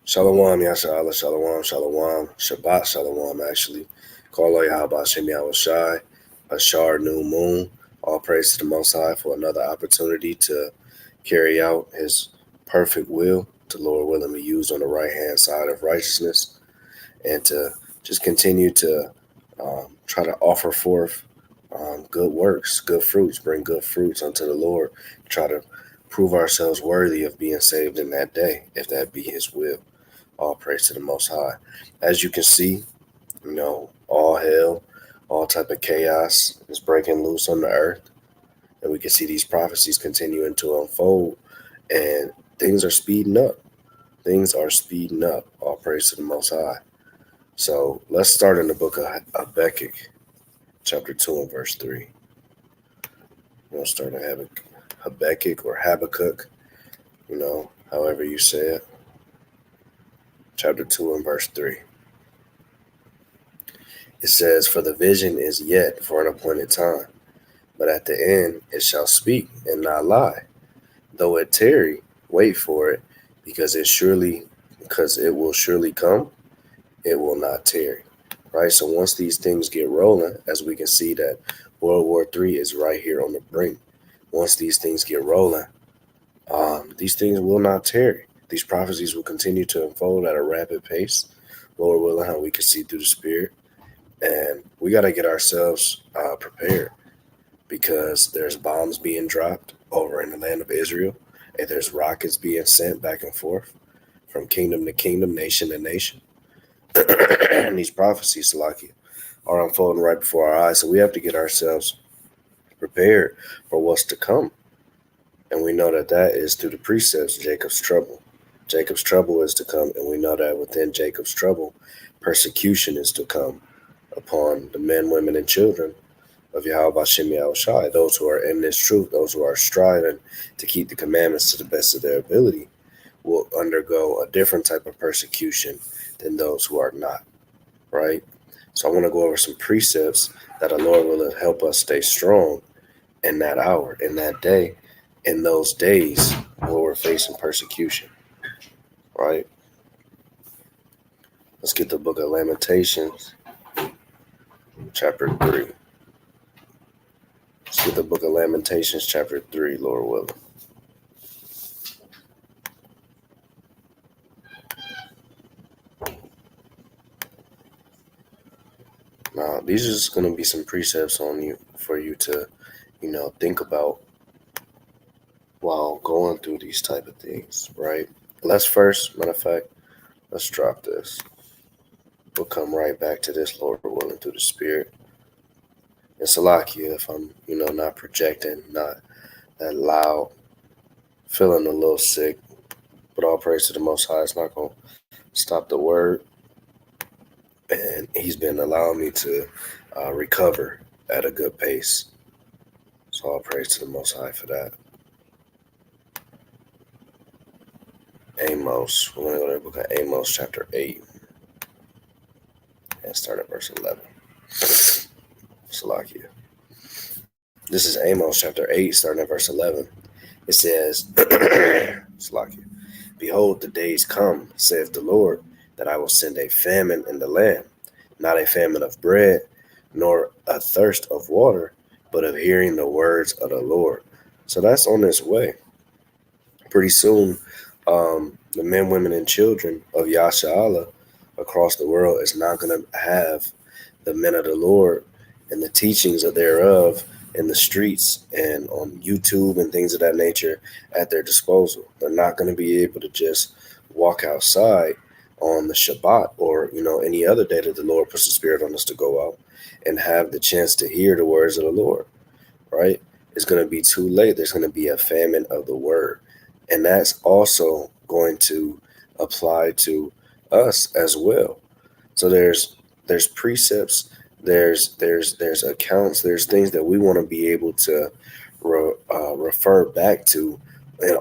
Shalom, Yasha'Allah, Shalom, Shalom, Shabbat, Shalom, actually. Call Yahweh Shem Shai, Ashar, New Moon. All praise to the Most High for another opportunity to carry out His perfect will, to Lord willing be used on the right hand side of righteousness, and to just continue to try to offer forth good works, good fruits, bring good fruits unto the Lord, try to prove ourselves worthy of being saved in that day, if that be His will. All praise to the Most High. As you can see, all hell, all type of chaos is breaking loose on the earth, and we can see these prophecies continuing to unfold, and things are speeding up. Things are speeding up. All praise to the Most High. So let's start in the book of Habakkuk, chapter 2 and verse 3. We'll start at Habakkuk or Habakkuk, however you say it. Chapter 2 and verse 3. It says, "For the vision is yet for an appointed time, but at the end it shall speak and not lie. Though it tarry, wait for it, because it will surely come, it will not tarry." Right? So once these things get rolling, as we can see that World War III is right here on the brink. Once these things get rolling, these things will not tarry. These prophecies will continue to unfold at a rapid pace. Lord willing, how we can see through the Spirit. And we got to get ourselves prepared, because there's bombs being dropped over in the land of Israel, and there's rockets being sent back and forth from kingdom to kingdom, nation to nation. And these prophecies, Salakia, are unfolding right before our eyes. So we have to get ourselves prepared for what's to come. And we know that that is through the precepts, Jacob's trouble. Jacob's trouble is to come, and we know that within Jacob's trouble, persecution is to come upon the men, women, and children of Yahweh Shem Shai, those who are in this truth, those who are striving to keep the commandments to the best of their ability, will undergo a different type of persecution than those who are not, right? So I want to go over some precepts that the Lord will help us stay strong in that hour, in that day, in those days where we're facing persecution, right? Let's get the book of Lamentations, chapter 3. Let's get the book of Lamentations, chapter 3, Lord willing. Now, these are just going to be some precepts for you to, think about while going through these type of things, right? Let's first, matter of fact, let's drop this. We'll come right back to this, Lord willing, through the Spirit. And Salakia, if I'm, not projecting, not that loud, feeling a little sick, but all praise to the Most High. It's not going to stop the word. And He's been allowing me to recover at a good pace. So all praise to the Most High for that. Amos. We're going to go to the book of Amos, chapter 8. And start at verse 11. Salakia. This is Amos, chapter 8, starting at verse 11. It says, Salakia, "Behold, the days come, saith the Lord, that I will send a famine in the land, not a famine of bread, nor a thirst of water, but of hearing the words of the Lord." So that's on its way. Pretty soon, the men, women, and children of Yasha'Allah across the world is not going to have the men of the Lord and the teachings of thereof in the streets and on YouTube and things of that nature at their disposal. They're not going to be able to just walk outside on the Shabbat or, any other day that the Lord puts the Spirit on us to go out and have the chance to hear the words of the Lord, right? It's going to be too late. There's going to be a famine of the word. And that's also going to apply to us as well. So there's precepts, there's accounts, there's things that we want to be able to refer back to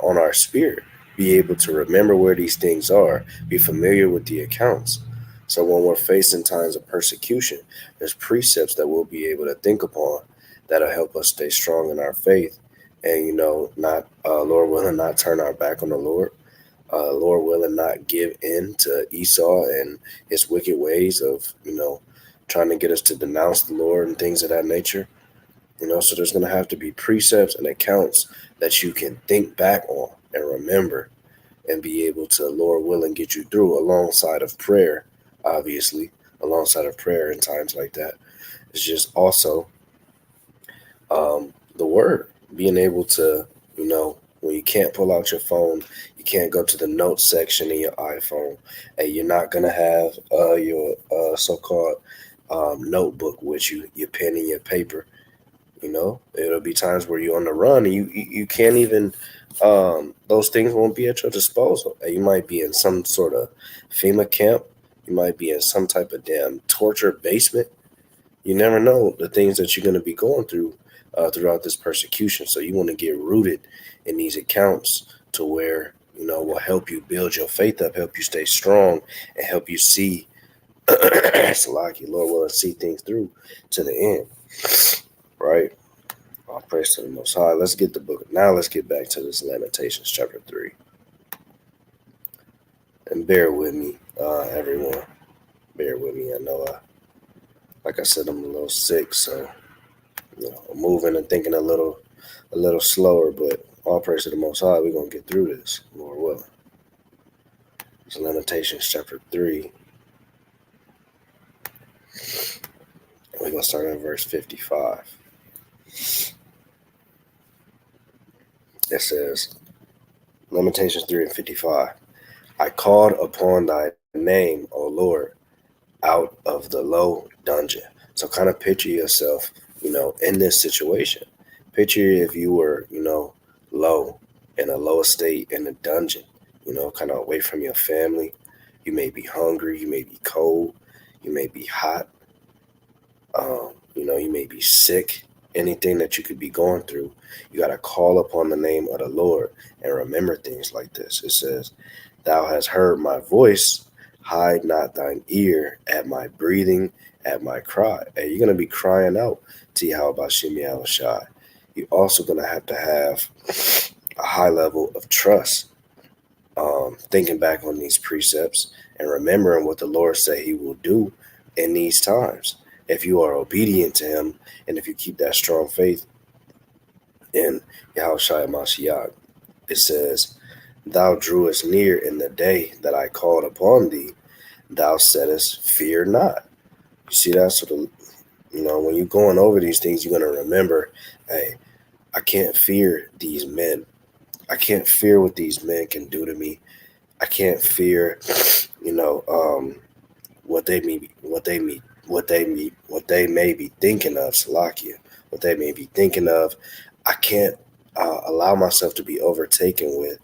on our spirit, be able to remember where these things are, be familiar with the accounts. So when we're facing times of persecution, there's precepts that we'll be able to think upon that'll help us stay strong in our faith and, not, Lord willing, not turn our back on the Lord. Lord willing, not give in to Esau and his wicked ways of, trying to get us to denounce the Lord and things of that nature. So there's going to have to be precepts and accounts that you can think back on and remember and be able to, Lord willing, get you through alongside of prayer, obviously, alongside of prayer in times like that. It's just also the word, being able to, when you can't pull out your phone, you can't go to the notes section in your iPhone, and you're not going to have your so-called notebook with you, your pen and your paper. It'll be times where you're on the run and you can't even, those things won't be at your disposal. And you might be in some sort of FEMA camp. You might be in some type of damn torture basement. You never know the things that you're going to be going through throughout this persecution. So you want to get rooted in these accounts to where, will help you build your faith up, help you stay strong, and help you see, Salaki, Lord willing, see things through to the end. Right? All praise to the Most High. Let's get the book. Now let's get back to this Lamentations chapter 3. And bear with me, everyone. Bear with me. I know, like I said, I'm a little sick, so I'm moving and thinking a little slower. But all praise to the Most High. We're gonna get through this, Lord willing. It's Lamentations chapter 3. We're gonna start at verse 55. It says, Lamentations 3 and 55. I called upon thy name, O Lord, out of the low dungeon. So kind of picture yourself, in this situation. Picture if you were, low, in a low estate in a dungeon, kind of away from your family. You may be hungry, you may be cold, you may be hot, you may be sick. Anything that you could be going through, you got to call upon the name of the Lord and remember things like this. It says, Thou hast heard my voice, hide not thine ear at my breathing, at my cry. And you're going to be crying out to Yahweh Shem Shai. You're also going to have a high level of trust, thinking back on these precepts and remembering what the Lord said he will do in these times. If you are obedient to him and if you keep that strong faith in Yahweh Shai Mashiach, it says, Thou drewest near in the day that I called upon thee. Thou saidest, Fear not. You see that? So, when you're going over these things, you're going to remember, hey, I can't fear these men. I can't fear what these men can do to me. I can't fear, what they may be thinking of, Salakia, what they may be thinking of. I can't allow myself to be overtaken with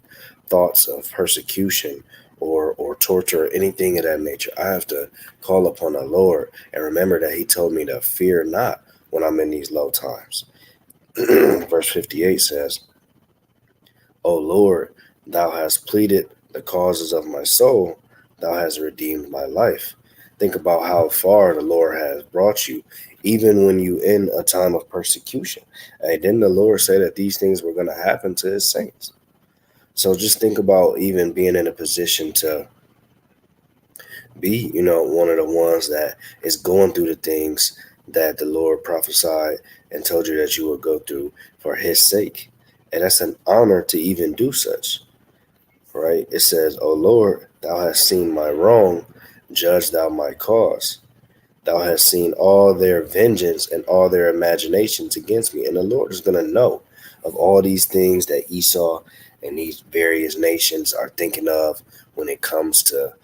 thoughts of persecution or torture or anything of that nature. I have to call upon the Lord and remember that he told me to fear not when I'm in these low times. Verse 58 says, O Lord, thou hast pleaded the causes of my soul. Thou hast redeemed my life. Think about how far the Lord has brought you, even when you in a time of persecution. Hey, didn't the Lord say that these things were going to happen to his saints? So just think about even being in a position to be, one of the ones that is going through the things that the Lord prophesied and told you that you would go through for his sake. And that's an honor to even do such, right? It says, O Lord, thou hast seen my wrong, judge thou my cause. Thou hast seen all their vengeance and all their imaginations against me. And the Lord is going to know of all these things that Esau and these various nations are thinking of when it comes to,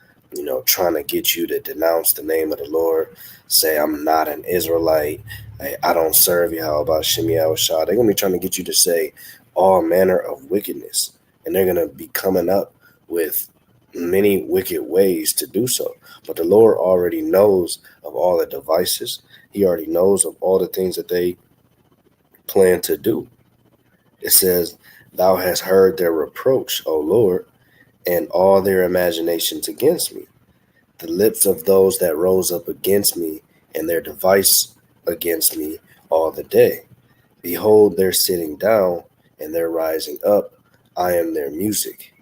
trying to get you to denounce the name of the Lord, say, I'm not an Israelite, I don't serve Yahweh Shem Shah. They're going to be trying to get you to say all manner of wickedness. And they're going to be coming up with many wicked ways to do so. But the Lord already knows of all the devices. He already knows of all the things that they plan to do. It says, Thou hast heard their reproach, O Lord, and all their imaginations against me. The lips of those that rose up against me, and their device against me all the day. Behold, they're sitting down, and they're rising up. I am their music.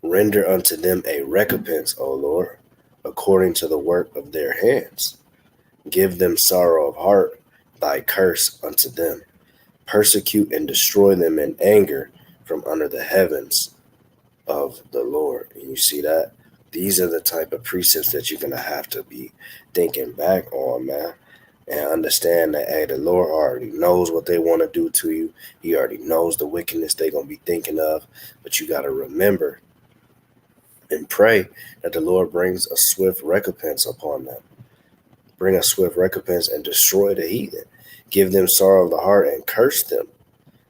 Render unto them a recompense, O Lord, according to the work of their hands. Give them sorrow of heart, thy curse unto them. Persecute and destroy them in anger from under the heavens of the Lord. And you see that? These are the type of precepts that you're going to have to be thinking back on, man. And understand that, hey, the Lord already knows what they want to do to you. He already knows the wickedness they're going to be thinking of. But you got to remember and pray that the Lord brings a swift recompense upon them. Bring a swift recompense and destroy the heathen. Give them sorrow of the heart and curse them.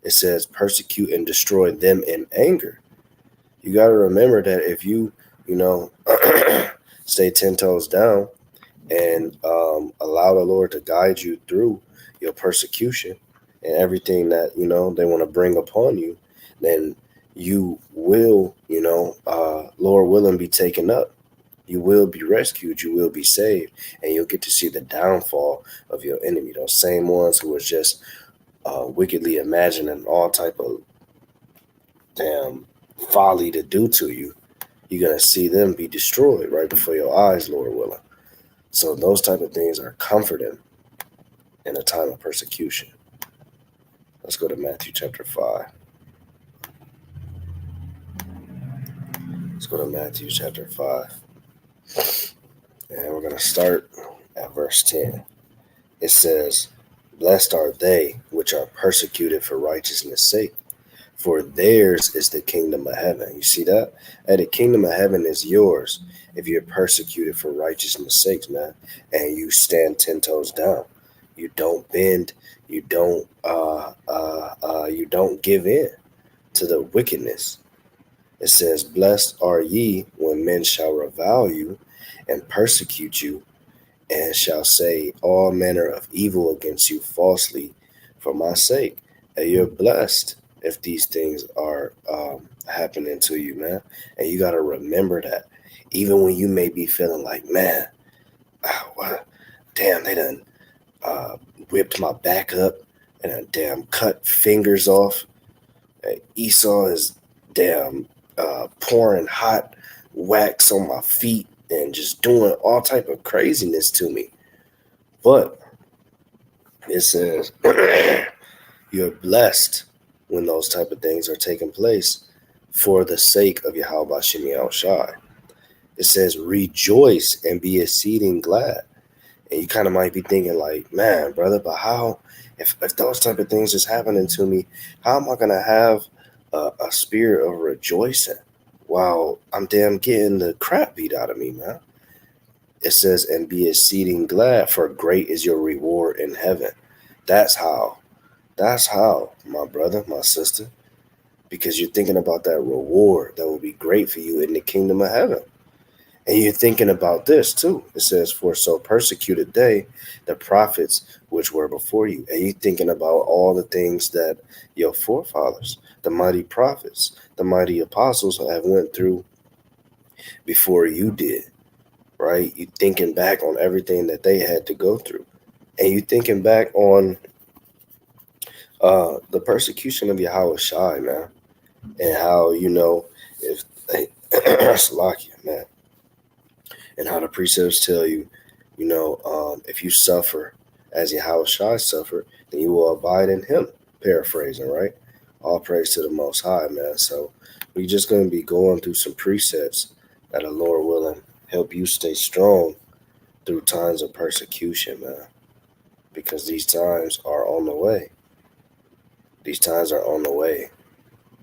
It says, persecute and destroy them in anger. You got to remember that if you stay 10 toes down and allow the Lord to guide you through your persecution and everything that, they want to bring upon you, then you will, Lord willing, be taken up. You will be rescued. You will be saved. And you'll get to see the downfall of your enemy. Those same ones who was just wickedly imagining all type of damn folly to do to you. You're going to see them be destroyed right before your eyes, Lord willing. So those type of things are comforting in a time of persecution. Let's go to Matthew chapter 5. Let's go to Matthew chapter 5. And we're going to start at verse 10. It says, blessed are they which are persecuted for righteousness' sake, for theirs is the kingdom of heaven. You see that? And the kingdom of heaven is yours if you're persecuted for righteousness' sake, man. And you stand 10 toes down. You don't bend. You don't give in to the wickedness. It says, blessed are ye when men shall revile you and persecute you, and shall say all manner of evil against you falsely for my sake. And you're blessed if these things are happening to you, man. And you got to remember that. Even when you may be feeling like, man, damn, they done whipped my back up and done damn cut fingers off. Esau is damn pouring hot wax on my feet and just doing all type of craziness to me. But it says you're blessed when those type of things are taking place for the sake of Yahweh Shemi Shai. It says rejoice and be exceeding glad. And you kind of might be thinking like, man, brother, but how, if those type of things is happening to me, how am I going to have a spirit of rejoicing while I'm damn getting the crap beat out of me, man? It says, and be exceeding glad, for great is your reward in heaven. That's how, my brother, my sister, because you're thinking about that reward that will be great for you in the kingdom of heaven. And you're thinking about this too. It says, for so persecuted they, the prophets which were before you. And you're thinking about all the things that your forefathers, the mighty prophets, the mighty apostles have went through before you did, right? You thinking back on everything that they had to go through. And you thinking back on the persecution of Yahweh Shai, man. And how, if they, Salakia, man. And how the precepts tell you, if you suffer as Yahweh Shai suffered, then you will abide in him. Paraphrasing, right? All praise to the Most High, man. So we're just going to be going through some precepts that the Lord willing help you stay strong through times of persecution, man. Because these times are on the way. These times are on the way.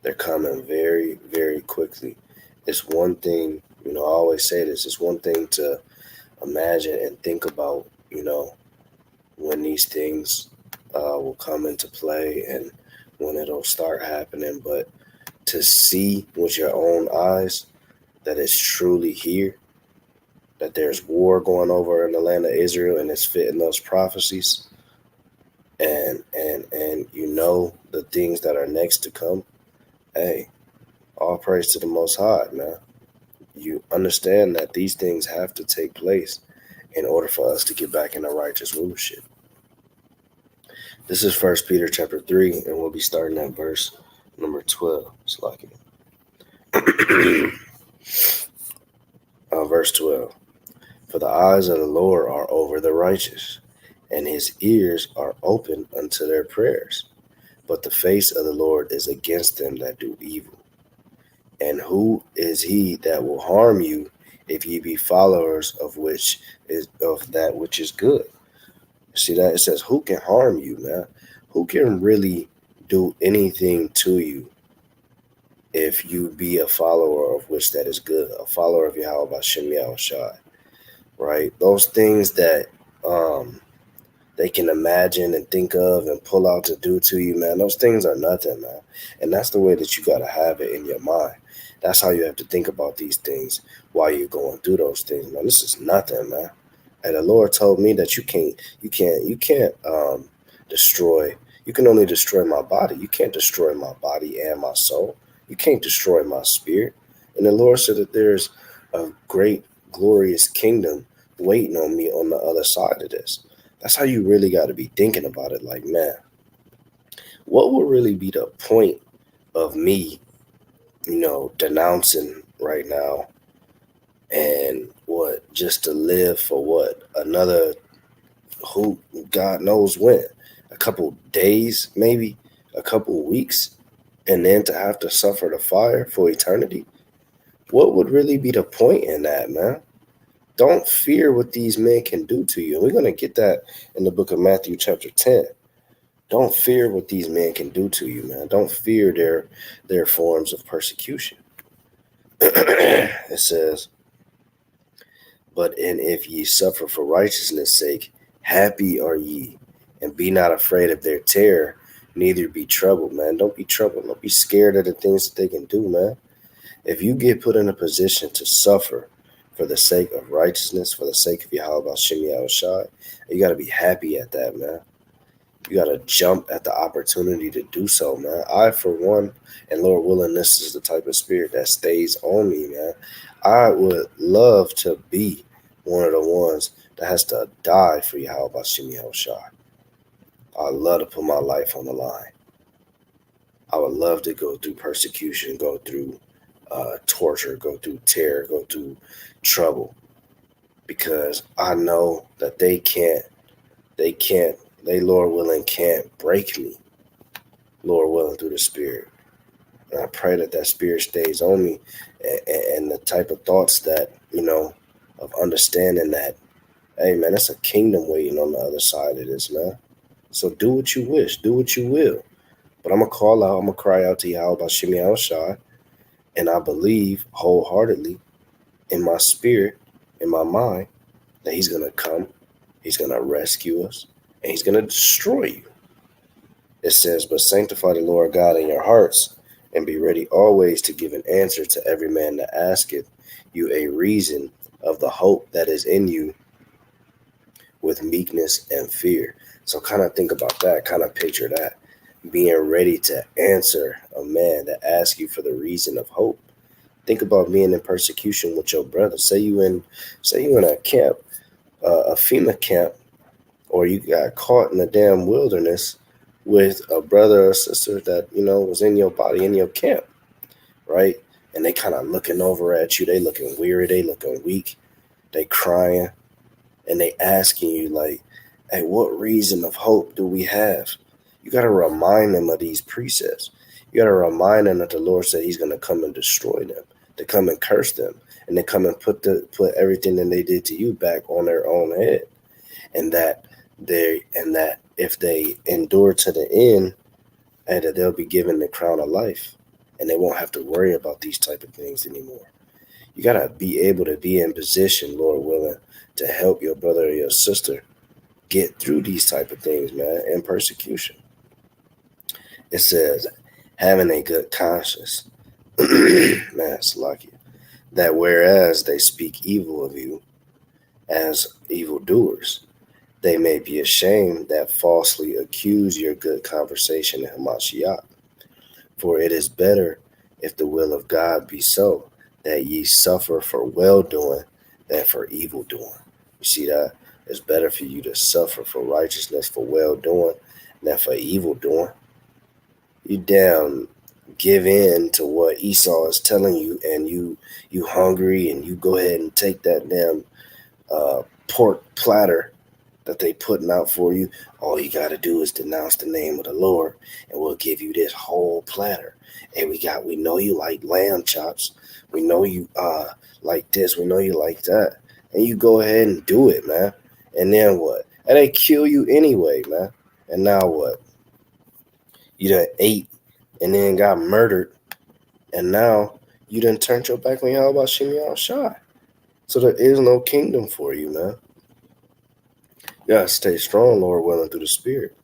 They're coming very, very quickly. It's one thing, I always say this, it's one thing to imagine and think about, when these things will come into play and when it'll start happening. But to see with your own eyes that it's truly here, that there's war going over in the land of Israel and it's fitting those prophecies, and the things that are next to come, hey, all praise to the Most High, man. You understand that these things have to take place in order for us to get back in the righteous rulership. This is 1 Peter chapter 3, and we'll be starting at verse number 12. It's like it. Verse 12. For the eyes of the Lord are over the righteous, and his ears are open unto their prayers. But the face of the Lord is against them that do evil. And who is he that will harm you if ye be followers of that which is good? See that? It says, who can harm you, man? Who can really do anything to you if you be a follower of which that is good, a follower of Yahweh Shem Shai, right? Those things that um they can imagine and think of and pull out to do to you, man. Those things are nothing, man. And that's the way that you got to have it in your mind. That's how you have to think about these things while you're going through those things, man. This is nothing, man. And the Lord told me that you can't destroy. You can only destroy my body. You can't destroy my body and my soul. You can't destroy my spirit. And the Lord said that there's a great, glorious kingdom waiting on me on the other side of this. That's how you really got to be thinking about it. Like, man, what would really be the point of me, denouncing right now and what, just to live for what? Another, who, God knows when, a couple days, maybe a couple weeks, and then to have to suffer the fire for eternity? What would really be the point in that, man? Don't fear what these men can do to you. And we're going to get that in the book of Matthew, chapter 10. Don't fear what these men can do to you, man. Don't fear their forms of persecution. It says, and if ye suffer for righteousness' sake, happy are ye, and be not afraid of their terror, neither be troubled, man. Don't be troubled. Don't be scared of the things that they can do, man. If you get put in a position to suffer for the sake of righteousness, for the sake of Yahweh Shem Shai, you got to be happy at that, man. You got to jump at the opportunity to do so, man. I, for one, and Lord willing, this is the type of spirit that stays on me, man. I would love to be one of the ones that has to die for Yahweh Shem Shai. I love to put my life on the line. I would love to go through persecution, go through torture, go through terror, go through trouble, because I know that they, Lord willing, can't break me, Lord willing, through the Spirit. And I pray that that Spirit stays on me, and the type of thoughts that, of understanding that, hey, man, it's a kingdom waiting on the other side of this, man. So do what you wish, do what you will. But I'm going to call out, I'm going to cry out to Yahweh Shem Shai, and I believe wholeheartedly in my spirit, in my mind, that he's going to come, he's going to rescue us, and he's going to destroy you. It says, but sanctify the Lord God in your hearts, and be ready always to give an answer to every man that asketh you a reason of the hope that is in you with meekness and fear. So kind of think about that, kind of picture that. Being ready to answer a man that asks you for the reason of hope. Think about being in persecution with your brother. Say you in a camp, a FEMA camp, or you got caught in the damn wilderness with a brother or sister that, was in your body, in your camp, right? And they kind of looking over at you. They looking weary. They looking weak. They crying. And they asking you like, hey, what reason of hope do we have? You got to remind them of these precepts. You got to remind them that the Lord said he's going to come and destroy them, to come and curse them, and to come and put everything that they did to you back on their own head. And that if they endure to the end, and that they'll be given the crown of life, and they won't have to worry about these type of things anymore. You got to be able to be in position, Lord willing, to help your brother or your sister get through these type of things, man, in persecution. It says, having a good conscience, man, it's lucky, that whereas they speak evil of you as evildoers, they may be ashamed that falsely accuse your good conversation in Hamashiach. For it is better, if the will of God be so, that ye suffer for well doing than for evil doing. You see that? It's better for you to suffer for righteousness, for well doing, than for evil doing. You damn give in to what Esau is telling you, and you hungry, and you go ahead and take that damn pork platter that they putting out for you. All you got to do is denounce the name of the Lord, and we'll give you this whole platter. And we know you like lamb chops. We know you like this. We know you like that. And you go ahead and do it, man. And then what? And they kill you anyway, man. And now what? You done ate and then got murdered, and now you done turned your back on Yahweh Shem Shai. So there is no kingdom for you, man. You gotta stay strong, Lord willing, through the Spirit.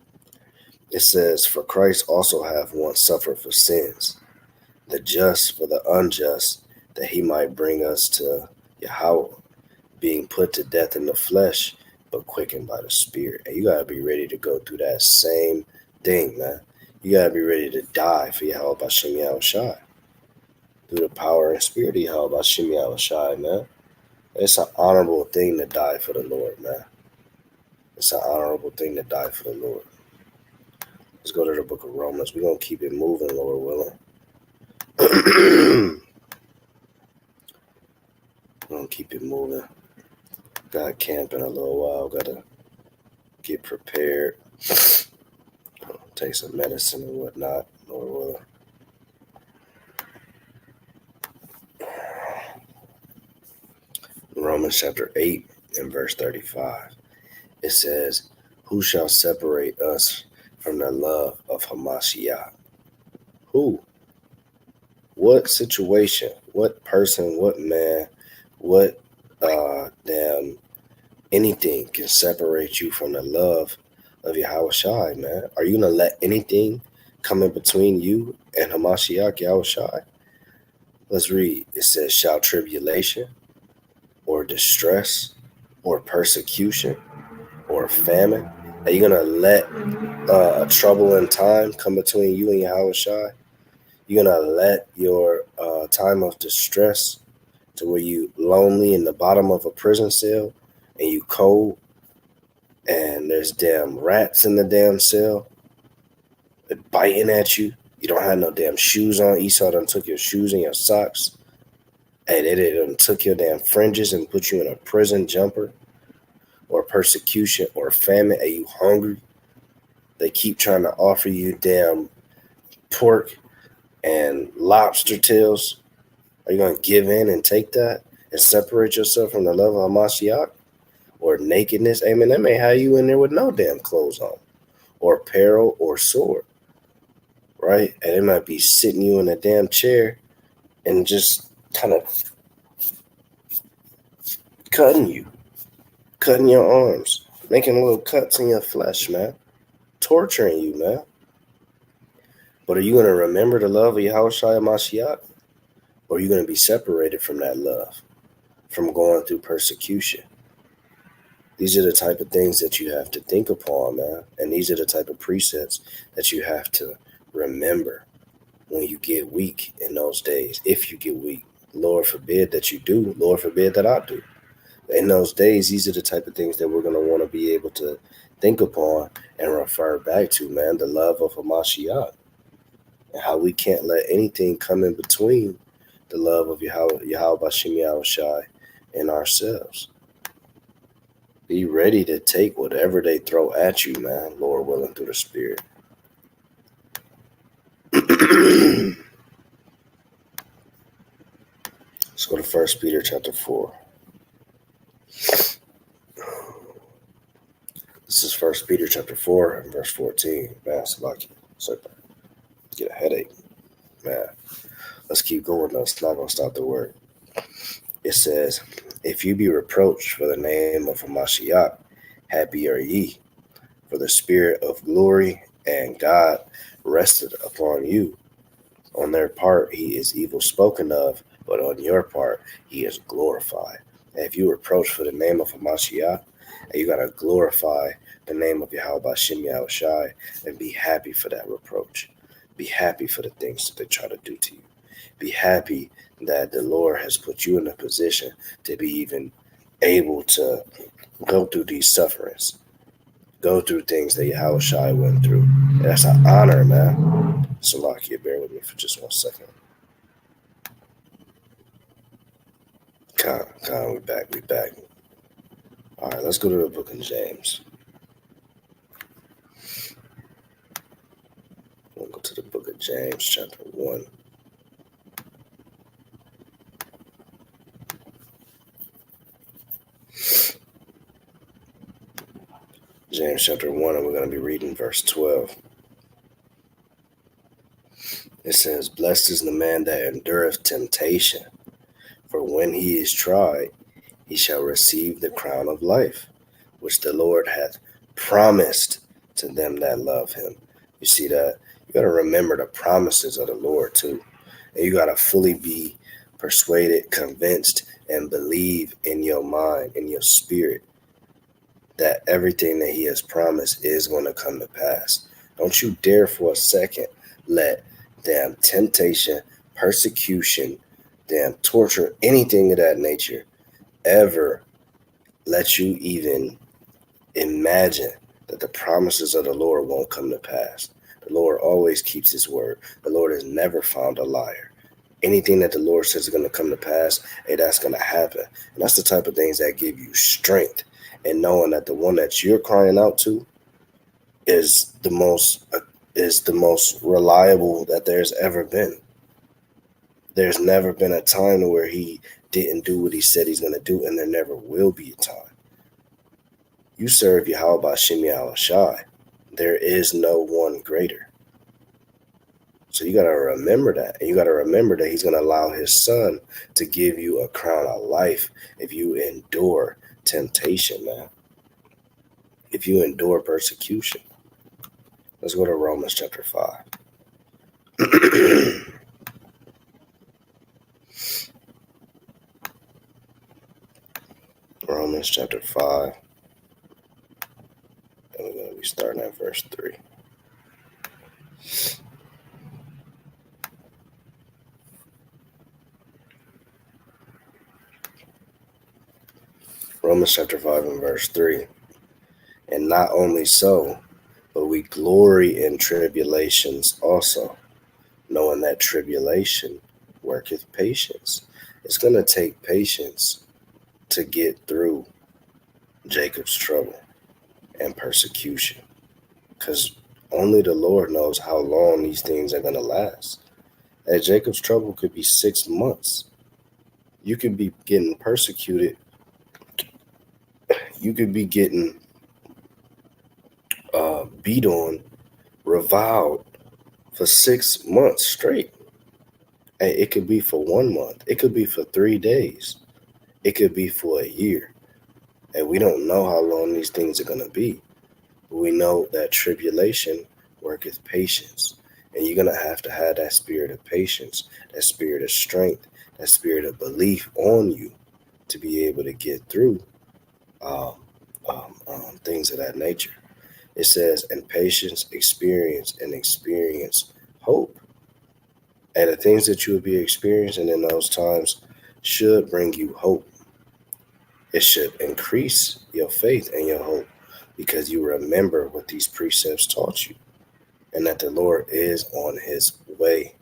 It says, "For Christ also hath once suffered for sins, the just for the unjust, that he might bring us to Yahweh, being put to death in the flesh, but quickened by the Spirit." And you gotta be ready to go through that same thing, man. You gotta be ready to die for Yahweh Bashem Shai, through the power and spirit of Yahweh Bashem Shai, man. It's an honorable thing to die for the Lord, man. It's an honorable thing to die for the Lord. Let's go to the book of Romans. We're going to keep it moving, Lord willing. We're going to keep it moving. Got camp in a little while. Got to get prepared. Take some medicine and whatnot, Lord willing. Romans chapter 8 and verse 35. It says, "Who shall separate us from the love of Hamashiach?" Who? What situation? What person? What man? What damn anything can separate you from the love of Yahweh Shai, man? Are you gonna let anything come in between you and Hamashiach Yahweh Shai? Let's read. It says, "Shall tribulation or distress or persecution or famine?" Are you gonna let a troubling time come between you and Yahweh Shai? You're gonna let your time of distress, to where you lonely in the bottom of a prison cell and you cold and there's damn rats in the damn cell biting at you. You don't have no damn shoes on. Esau done took your shoes and your socks. And they done took your damn fringes and put you in a prison jumper, or persecution or famine. Are you hungry? They keep trying to offer you damn pork and lobster tails. Are you going to give in and take that and separate yourself from the love of Hamashiach? Or nakedness? I mean, they may have you in there with no damn clothes on, or peril, or sword, right? And it might be sitting you in a damn chair and just kind of cutting your arms, making little cuts in your flesh, man, torturing you, man. But are you going to remember the love of Yahweh Shai Mashiach? Or are you going to be separated from that love, from going through persecution? These are the type of things that you have to think upon, man. And these are the type of precepts that you have to remember when you get weak in those days. If you get weak, Lord forbid that you do. Lord forbid that I do. In those days, these are the type of things that we're going to want to be able to think upon and refer back to, man. The love of Hamashiach. And how we can't let anything come in between the love of Yahweh Bashem Yahweh Shai and ourselves. Be ready to take whatever they throw at you, man, Lord willing, through the Spirit. Let's go to 1 Peter chapter 4. This is 1 Peter chapter 4 and verse 14. Man, Salaki. So get a headache. Man, let's keep going though. It's not going to stop the word. It says, "If you be reproached for the name of Hamashiach, happy are ye, for the Spirit of glory and God rested upon you. On their part he is evil spoken of, but on your part he is glorified." And if you reproach for the name of Hamashiach, and you got to glorify the name of Yahweh Bashem Yahweh Shai, and be happy for that reproach. Be happy for the things that they try to do to you. Be happy that the Lord has put you in a position to be even able to go through these sufferings. go through things that Yahushua went through. That's an honor, man. Salakia, bear with me for just 1 second. We back, we back. All right, let's go to the book of James. We'll go to the book of James, chapter 1. James chapter 1, and we're going to be reading verse 12. It says, "Blessed is the man that endureth temptation, for when he is tried, he shall receive the crown of life, which the Lord hath promised to them that love him." You see that? You got to remember the promises of the Lord too. And you got to fully be persuaded, convinced, and believe in your mind, in your spirit, that everything that he has promised is going to come to pass. Don't you dare for a second let damn temptation, persecution, damn torture, anything of that nature ever let you even imagine that the promises of the Lord won't come to pass. The Lord always keeps his word. The Lord has never found a liar. Anything that the Lord says is going to come to pass, hey, that's going to happen. And that's the type of things that give you strength, and knowing that the one that you're crying out to is the most reliable that there's ever been. There's never been a time where he didn't do what he said he's going to do, and there never will be a time. You serve Yahweh Shem Yahushai. There is no one greater. So you got to remember that. And you got to remember that he's going to allow his son to give you a crown of life if you endure temptation, man. If you endure persecution. Let's go to Romans chapter 5. Romans chapter 5. And we're going to be starting at verse 3. Romans chapter 5 and verse 3. "And not only so, but we glory in tribulations also, knowing that tribulation worketh patience." It's going to take patience to get through Jacob's trouble and persecution, because only the Lord knows how long these things are going to last. And Jacob's trouble could be 6 months. You could be getting persecuted. You could be getting beat on, reviled for 6 months straight. And it could be for 1 month. It could be for 3 days. It could be for a year. And we don't know how long these things are going to be. But we know that tribulation worketh patience. And you're going to have that spirit of patience, that spirit of strength, that spirit of belief on you to be able to get through things of that nature. It says, "And patience, experience, and experience hope." And the things that you will be experiencing in those times should bring you hope. It should increase your faith and your hope, because you remember what these precepts taught you, and that the Lord is on his way.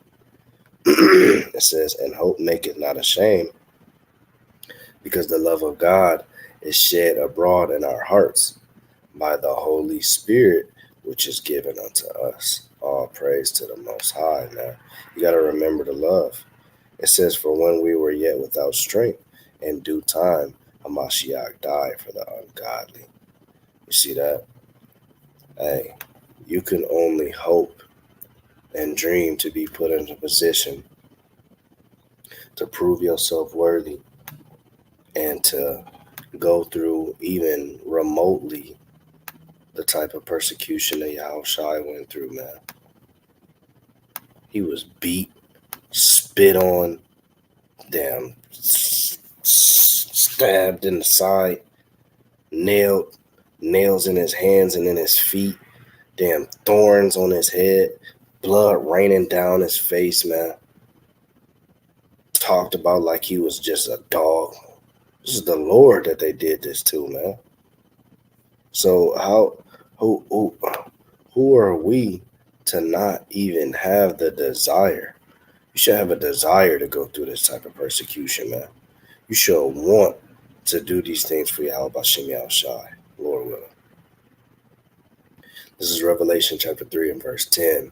It says, "And hope maketh not ashamed, because the love of God is shed abroad in our hearts by the Holy Spirit, which is given unto us." All praise to the Most High, man. You got to remember the love. It says, "For when we were yet without strength, in due time, Hamashiach died for the ungodly." You see that? Hey, you can only hope and dream to be put into a position to prove yourself worthy and to go through even remotely the type of persecution that Yahushua went through, man. He was beat, spit on, damn, stabbed in the side, nails in his hands and in his feet, damn thorns on his head, blood raining down his face, man. Talked about like he was just a dog. This is the Lord that they did this to, man. So Who who are we to not even have the desire? You should have a desire to go through this type of persecution, man. You should want to do these things for Yahweh Shem Shai, Lord willing. This is Revelation chapter 3 and verse 10.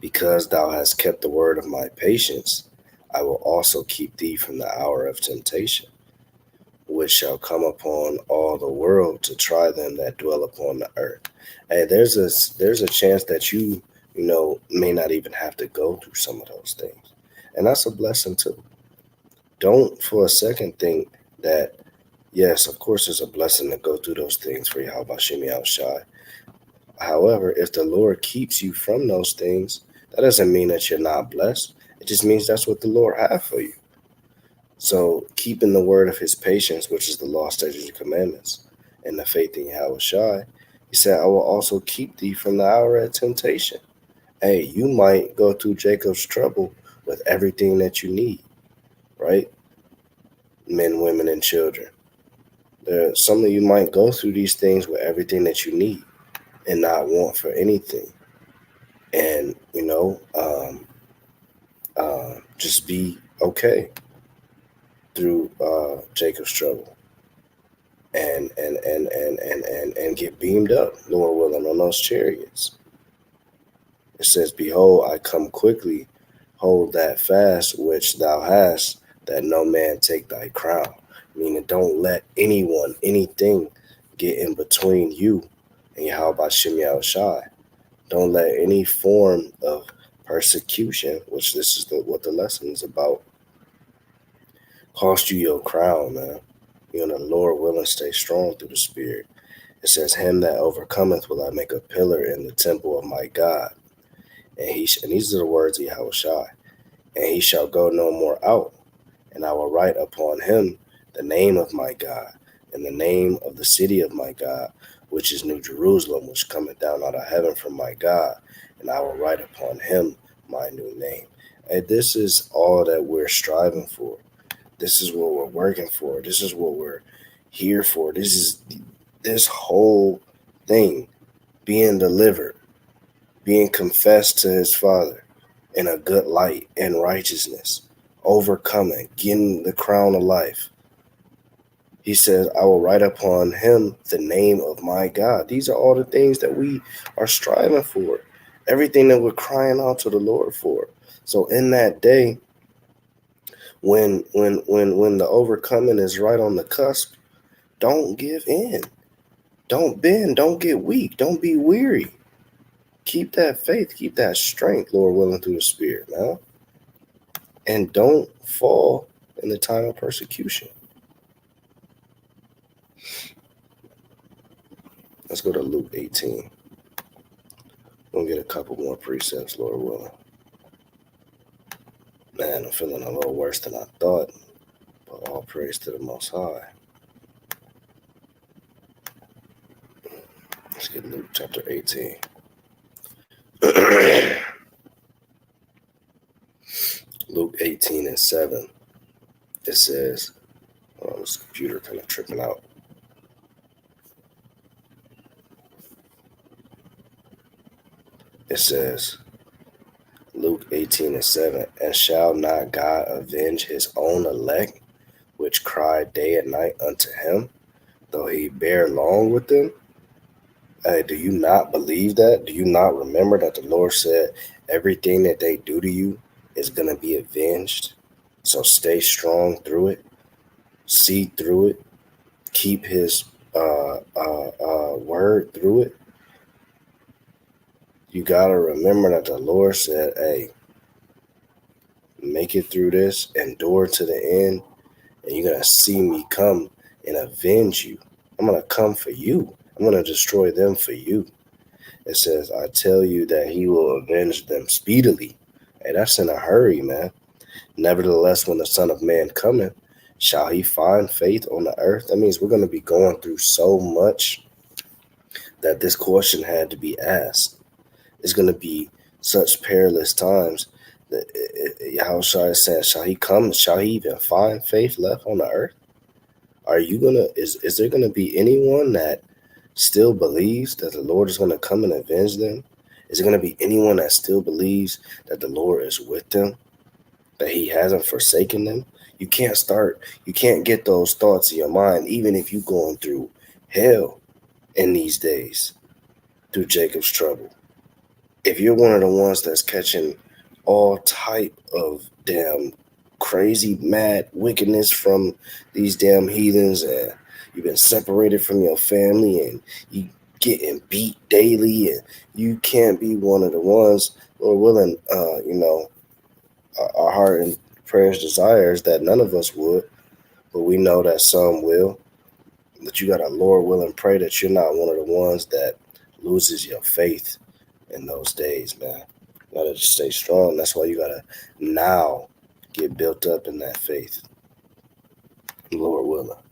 Because thou hast kept the word of my patience, I will also keep thee from the hour of temptation, which shall come upon all the world to try them that dwell upon the earth. Hey, there's a chance that you may not even have to go through some of those things. And that's a blessing too. Don't for a second think that, yes, of course it's a blessing to go through those things for Yahweh Shem Shai. However, if the Lord keeps you from those things, that doesn't mean that you're not blessed. It just means that's what the Lord has for you. So keeping the word of his patience, which is the law, statutes, and commandments, and the faith in Yahweh Shai, he said, I will also keep thee from the hour of temptation. Hey, you might go through Jacob's trouble with everything that you need, right? Men, women, and children. Some of you might go through these things with everything that you need and not want for anything. And, just be okay through Jacob's trouble and get beamed up, Lord willing, on those chariots. It says, behold, I come quickly, hold that fast which thou hast, that no man take thy crown. Meaning, don't let anyone, anything get in between you and Yahweh Shem Shai. Don't let any form of persecution, which this is what the lesson is about, cost you your crown, man. You know, the Lord willing, stay strong through the Spirit. It says, him that overcometh will I make a pillar in the temple of my God. And these are the words of Yahweh Shai. And he shall go no more out. And I will write upon him the name of my God, and the name of the city of my God, which is New Jerusalem, which cometh down out of heaven from my God. And I will write upon him my new name. And this is all that we're striving for. This is what we're working for. This is what we're here for. This is this whole thing being delivered, being confessed to his Father in a good light and righteousness, overcoming, getting the crown of life. He says, I will write upon him the name of my God. These are all the things that we are striving for, everything that we're crying out to the Lord for. So in that day, when the overcoming is right on the cusp, don't give in. Don't bend. Don't get weak. Don't be weary. Keep that faith. Keep that strength, Lord willing, through the Spirit, man. And don't fall in the time of persecution. Let's go to Luke 18. We'll get a couple more precepts, Lord willing. Man, I'm feeling a little worse than I thought, but all praise to the Most High. Let's get Luke chapter 18. Luke 18 and 7. It says, oh, this computer kind of tripping out. It says, Luke 18 and 7, and shall not God avenge his own elect, which cry day and night unto him, though he bear long with them? Hey, do you not believe that? Do you not remember that the Lord said everything that they do to you is going to be avenged? So stay strong through it. See through it. Keep his word through it. You got to remember that the Lord said, hey, make it through this, endure to the end, and you're going to see me come and avenge you. I'm going to come for you. I'm going to destroy them for you. It says, I tell you that he will avenge them speedily. Hey, that's in a hurry, man. Nevertheless, when the Son of Man cometh, shall he find faith on the earth? That means we're going to be going through so much that this question had to be asked. It's going to be such perilous times that Yahushua said, shall he come? Shall he even find faith left on the earth? Are you going to, is there going to be anyone that still believes that the Lord is going to come and avenge them? Is it going to be anyone that still believes that the Lord is with them, that he hasn't forsaken them? You can't get those thoughts in your mind, even if you're going through hell in these days, through Jacob's trouble. If you're one of the ones that's catching all type of damn crazy, mad wickedness from these damn heathens, and you've been separated from your family, and you getting beat daily, and you can't be one of the ones, Lord willing, our heart and prayers desires that none of us would, but we know that some will. That you gotta, Lord willing, pray that you're not one of the ones that loses your faith in those days, man. You gotta just stay strong. That's why you gotta now get built up in that faith. Lord willing.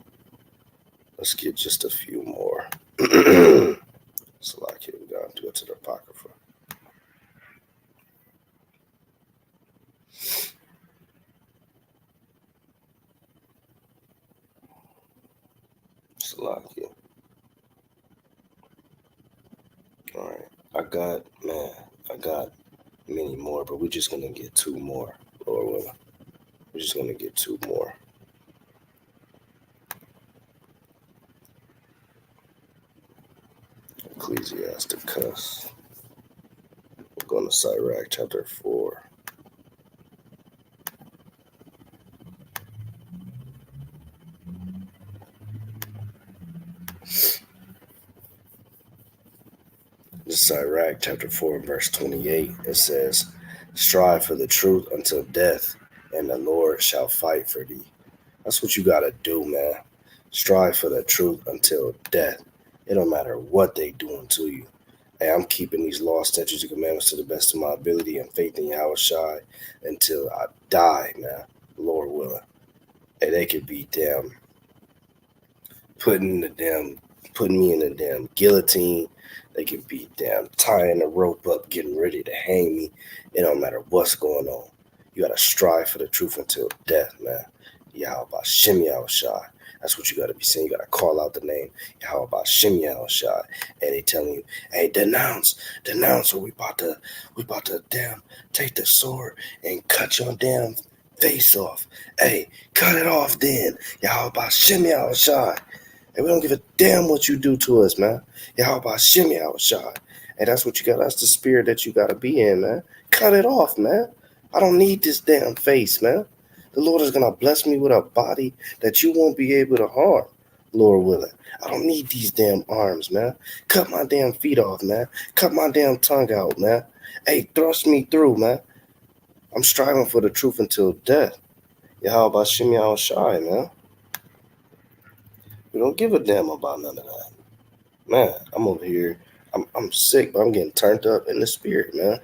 Let's get just a few more. So like here, we gotta go to the Apocrypha. Salakia. Alright. I got many more, but we're just gonna get two more, Lord willing. We're just gonna get two more. Ecclesiasticus. We're going to Sirach chapter 4. The Sirach chapter 4, verse 28. It says, "Strive for the truth until death, and the Lord shall fight for thee." That's what you gotta do, man. Strive for the truth until death. It don't matter what they doing to you. Hey, I'm keeping these laws, statutes, and commandments to the best of my ability and faith in Yahushua until I die, man. Lord willing. Hey, they could be damn putting me in the damn guillotine. They could be damn tying the rope up, getting ready to hang me. It don't matter what's going on. You gotta strive for the truth until death, man. Yahweh Shem Yahushai. That's what you gotta be saying. You gotta call out the name Yahweh Shem Yahushai. And they telling you, hey, denounce, or we about to damn take the sword and cut your damn face off. Hey, cut it off then. Yahweh Shem Yahushai. And we don't give a damn what you do to us, man. Yahweh Shem Yahushai. And that's what you got. That's the spirit that you got to be in, man. Cut it off, man. I don't need this damn face, man. The Lord is going to bless me with a body that you won't be able to harm, Lord willing. I don't need these damn arms, man. Cut my damn feet off, man. Cut my damn tongue out, man. Hey, thrust me through, man. I'm striving for the truth until death. Yahweh Shem Yahushai, man. We don't give a damn about none of that. Man, I'm over here. I'm sick, but I'm getting turned up in the spirit, man.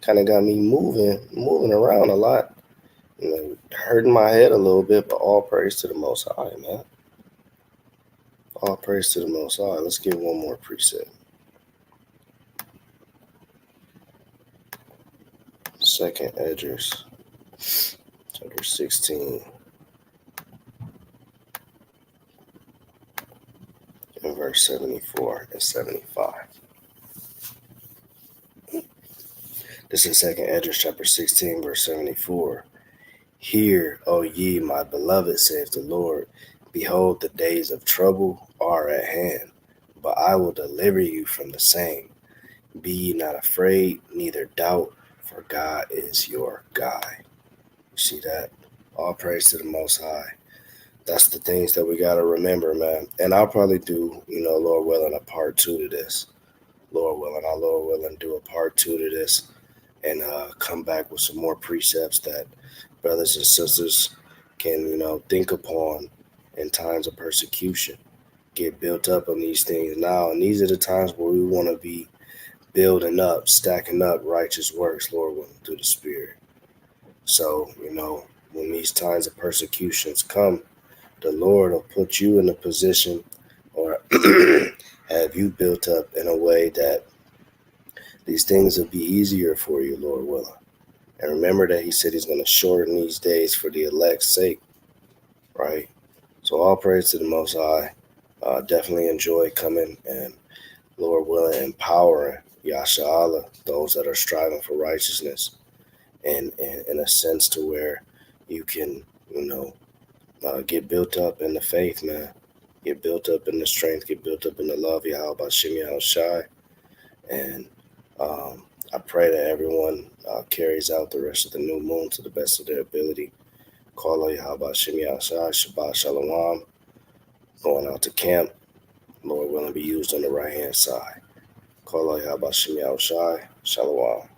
Kind of got me moving around a lot. You know, hurting my head a little bit, but all praise to the Most High, man. All praise to the Most High. Let's get one more precept. Second Edges, chapter 16, and verse 74 and 75. This is Second Edges, chapter 16, verse 74. "Hear, O ye, my beloved, saith the Lord, behold, the days of trouble are at hand, but I will deliver you from the same. Be ye not afraid, neither doubt, for God is your guide." You see that? All praise to the Most High. That's the things that we got to remember, man. And I'll probably do, Lord willing, a part 2 to this. Lord willing, do a part 2 to this, and come back with some more precepts that brothers and sisters can, think upon in times of persecution. Get built up on these things now. And these are the times where we want to be building up, stacking up righteous works, Lord willing, through the Spirit. So, when these times of persecutions come, the Lord will put you in a position or have you built up in a way that these things will be easier for you, Lord willing. And remember that he said he's going to shorten these days for the elect's sake, right? So all praise to the Most High. Definitely enjoy coming and, Lord willing, empowering Yasha Allah, those that are striving for righteousness, and in a sense to where you can, you know, get built up in the faith, man. Get built up in the strength, get built up in the love, Yahweh Shem Shai. And um, I pray that everyone carries out the rest of the new moon to the best of their ability. Call Yahweh Shem Shai, Shabbat Shalom. Going out to camp, Lord willing, be used on the right hand side. Call Yahweh Shem Shai, Shalom.